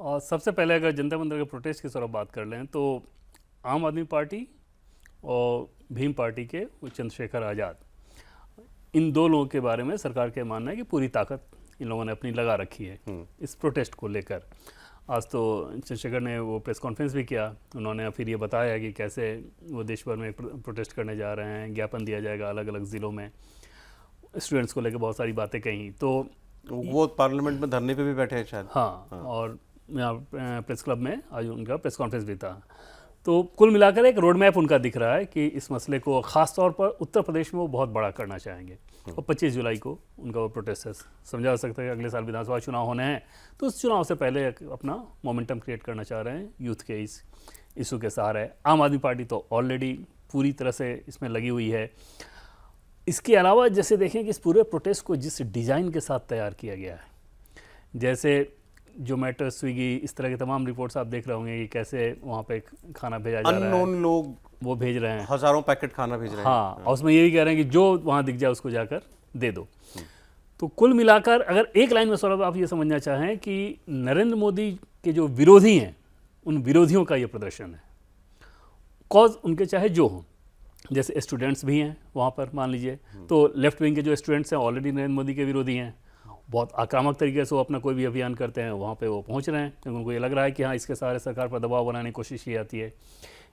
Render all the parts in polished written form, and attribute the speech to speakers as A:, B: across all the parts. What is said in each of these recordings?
A: और सबसे पहले अगर जनता मंदिर के प्रोटेस्ट की तरफ बात कर लें तो आम आदमी पार्टी और भीम पार्टी के वो चंद्रशेखर आज़ाद, इन दो लोगों के बारे में सरकार का मानना है कि पूरी ताकत इन लोगों ने अपनी लगा रखी है इस प्रोटेस्ट को लेकर। आज तो चंद्रशेखर ने वो प्रेस कॉन्फ्रेंस भी किया, उन्होंने फिर ये बताया कि कैसे वो देश भर में प्रोटेस्ट करने जा रहे हैं, ज्ञापन दिया जाएगा अलग अलग ज़िलों में, स्टूडेंट्स को लेकर बहुत सारी बातें कही। तो
B: वो पार्लियामेंट में धरने पे भी बैठे हैं शायद।
A: हाँ, और यहाँ प्रेस क्लब में आज उनका प्रेस कॉन्फ्रेंस भी था। तो कुल मिलाकर एक रोड मैप उनका दिख रहा है कि इस मसले को ख़ास तौर पर उत्तर प्रदेश में वो बहुत बड़ा करना चाहेंगे। और 25 जुलाई को उनका वो प्रोटेस्ट है, समझा जा सकता है कि अगले साल विधानसभा चुनाव होने हैं, तो उस चुनाव से पहले अपना मोमेंटम क्रिएट करना चाह रहे हैं यूथ के इस इशू के सहारे। आम आदमी पार्टी तो ऑलरेडी पूरी तरह से इसमें लगी हुई है। इसके अलावा जैसे देखें कि इस पूरे प्रोटेस्ट को जिस डिज़ाइन के साथ तैयार किया गया है, जैसे जोमेटो, स्विगी, इस तरह के तमाम रिपोर्ट्स आप देख रहे होंगे कि कैसे वहाँ पे खाना भेजा जा रहा है,
B: अननोन लोग
A: वो भेज रहे हैं,
B: हज़ारों पैकेट खाना भेज रहे हैं।
A: हाँ, और उसमें ये भी कह रहे हैं कि जो वहाँ दिख जाए उसको जाकर दे दो। तो कुल मिलाकर अगर एक लाइन में सौरभ आप ये समझना चाहें कि नरेंद्र मोदी के जो विरोधी हैं उन विरोधियों का ये प्रदर्शन है, कॉज उनके चाहे जो हों, जैसे स्टूडेंट्स भी हैं वहाँ पर मान लीजिए, तो लेफ्ट विंग के जो स्टूडेंट्स हैं ऑलरेडी नरेंद्र मोदी के विरोधी हैं, बहुत आक्रामक तरीके से वो अपना कोई भी अभियान करते हैं, वहाँ पे वो पहुँच रहे हैं क्योंकि उनको ये लग रहा है कि हाँ इसके सहारे सरकार पर दबाव बनाने की कोशिश की जाती है।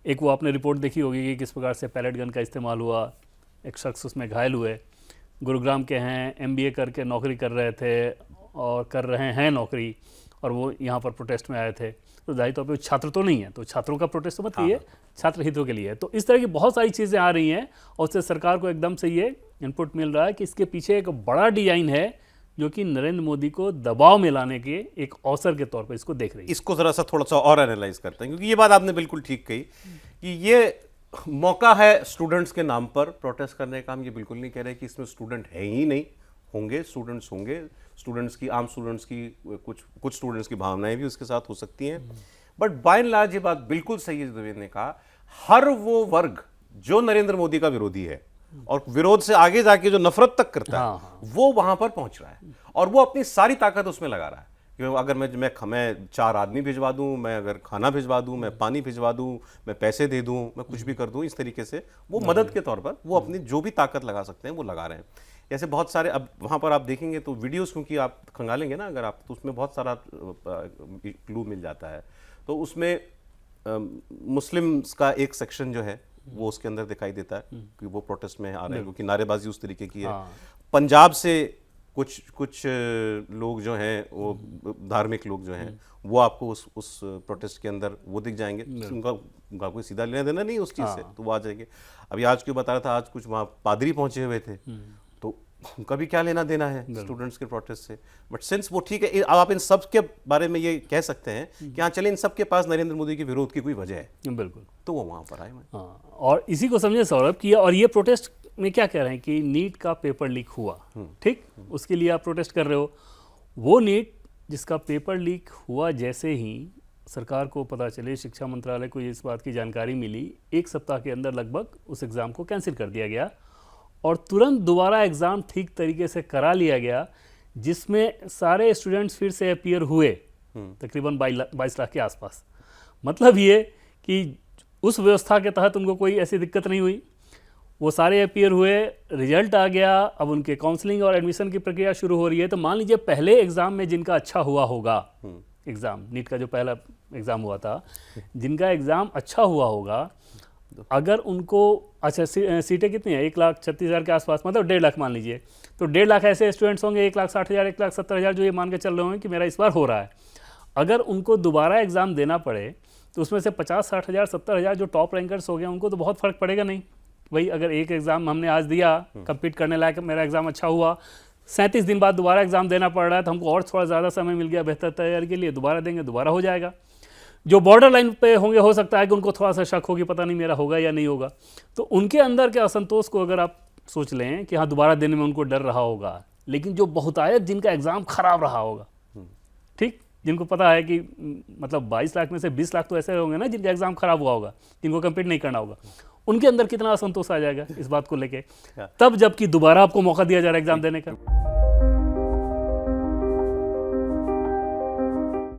A: एक वो आपने रिपोर्ट देखी होगी कि किस प्रकार से पैलेट गन का इस्तेमाल हुआ, एक शख्स उसमें घायल हुए, गुरुग्राम के हैं, MBA करके नौकरी कर रहे थे और कर रहे हैं नौकरी, और वो यहाँ पर प्रोटेस्ट में आए थे। तो जाहिर तौर पर छात्र तो नहीं है, तो छात्रों का प्रोटेस्ट तो मत कहिए, छात्र हितों के लिए है। तो इस तरह की बहुत सारी चीज़ें आ रही हैं और उससे सरकार को एकदम से ये इनपुट मिल रहा है कि इसके पीछे एक बड़ा डिजाइन है जो कि नरेंद्र मोदी को दबाव में लाने के एक अवसर के तौर पर इसको देख रही है।
B: इसको ज़रा सा थोड़ा सा और एनालाइज करते हैं, क्योंकि ये बात आपने बिल्कुल ठीक कही कि ये मौका है स्टूडेंट्स के नाम पर प्रोटेस्ट करने का। हम ये बिल्कुल नहीं कह रहे कि इसमें स्टूडेंट है ही नहीं, होंगे स्टूडेंट्स, होंगे स्टूडेंट्स की, आम स्टूडेंट्स की कुछ स्टूडेंट्स की भावनाएं भी उसके साथ हो सकती हैं। बट बाय एंड लार्ज ये बात बिल्कुल सही है देवेंद्र ने कहा, हर वो वर्ग जो नरेंद्र मोदी का विरोधी है और विरोध से आगे जाके जो नफरत तक करता है, वो वहां पर पहुंच रहा है और वो अपनी सारी ताकत उसमें लगा रहा है कि अगर मैं 4 आदमी भिजवा दूं, मैं अगर खाना भिजवा दूं, मैं पानी भिजवा दूं, मैं पैसे दे दूं, मैं कुछ भी कर दूं, इस तरीके से वो मदद के तौर पर वो अपनी जो भी ताकत लगा सकते हैं वो लगा रहे हैं। ऐसे बहुत सारे, अब वहाँ पर आप देखेंगे तो वीडियोस, क्योंकि आप खंगालेंगे ना अगर आप, तो उसमें बहुत सारा क्लू मिल जाता है। तो उसमें मुस्लिम्स का एक सेक्शन जो है वो उसके अंदर दिखाई देता है कि वो प्रोटेस्ट में आ रहे हैं, क्योंकि नारेबाजी उस तरीके की है। पंजाब से कुछ लोग जो हैं, वो धार्मिक लोग जो हैं, वो आपको उस प्रोटेस्ट के अंदर वो दिख जाएंगे। उनका कोई सीधा लेना देना नहीं उस चीज़ से, तो वो आ जाएंगे। अभी आज क्यों बता रहा था, आज कुछ वहाँ पादरी पहुंचे हुए थे, तो उनका भी क्या लेना देना है स्टूडेंट्स के प्रोटेस्ट से। बट सिंस वो ठीक है, अब आप इन सब के बारे में ये कह सकते हैं कि हाँ चले, इन सब के पास नरेंद्र मोदी के विरोध की कोई वजह है,
A: बिल्कुल,
B: तो वो वहाँ पर आए।
A: हाँ, और इसी को समझे सौरभ की, और ये प्रोटेस्ट में क्या कह रहे हैं कि नीट का पेपर लीक हुआ, ठीक, उसके लिए आप प्रोटेस्ट कर रहे हो। वो नीट जिसका पेपर लीक हुआ, जैसे ही सरकार को पता चले, शिक्षा मंत्रालय को इस बात की जानकारी मिली, 1 सप्ताह के अंदर लगभग उस एग्ज़ाम को कैंसिल कर दिया गया और तुरंत दोबारा एग्ज़ाम ठीक तरीके से करा लिया गया, जिसमें सारे स्टूडेंट्स फिर से अपीयर हुए, तकरीबन 22 लाख के आसपास। मतलब ये कि उस व्यवस्था के तहत उनको कोई ऐसी दिक्कत नहीं हुई, वो सारे अपीयर हुए, रिजल्ट आ गया, अब उनके काउंसलिंग और एडमिशन की प्रक्रिया शुरू हो रही है। तो मान लीजिए पहले एग्ज़ाम में जिनका अच्छा हुआ होगा, एग्ज़ाम नीट का जो पहला एग्ज़ाम हुआ था, जिनका एग्ज़ाम अच्छा हुआ होगा, अगर उनको, अच्छा सीटें कितनी हैं, 1,36,000 के आसपास, मतलब 1.5 लाख मान लीजिए, तो 1.5 लाख ऐसे स्टूडेंट्स होंगे, 1,60,000 1,70,000 जो ये मान के चल रहे होंगे कि मेरा इस बार हो रहा है। अगर उनको दोबारा एग्ज़ाम देना पड़े तो उसमें से 50-60,000 70,000 जो टॉप रैंकर्स हो गए, उनको तो बहुत फ़र्क पड़ेगा नहीं। वही अगर एक एग्ज़ाम हमने आज दिया, कंप्लीट करने लायक मेरा एग्ज़ाम अच्छा हुआ, 37 दिन बाद दोबारा एग्ज़ाम देना पड़ रहा है, तो हमको और थोड़ा ज़्यादा समय मिल गया बेहतर तैयारी के लिए, दोबारा देंगे, दोबारा हो जाएगा। जो बॉर्डर लाइन पे होंगे, हो सकता है कि उनको थोड़ा सा शक होगी, पता नहीं मेरा होगा या नहीं होगा, तो उनके अंदर के असंतोष को अगर आप सोच लें कि हाँ दोबारा देने में उनको डर रहा होगा। लेकिन जो बहुतायत जिनका एग्ज़ाम खराब रहा होगा, ठीक, जिनको पता है कि मतलब 22 लाख में से 20 लाख तो ऐसे होंगे ना जिनका एग्ज़ाम खराब हुआ होगा, जिनको कंप्लीट नहीं करना होगा, उनके अंदर कितना असंतोष आ जाएगा इस बात को लेके, तब जबकि दोबारा आपको मौका दिया जा रहा है एग्ज़ाम देने का।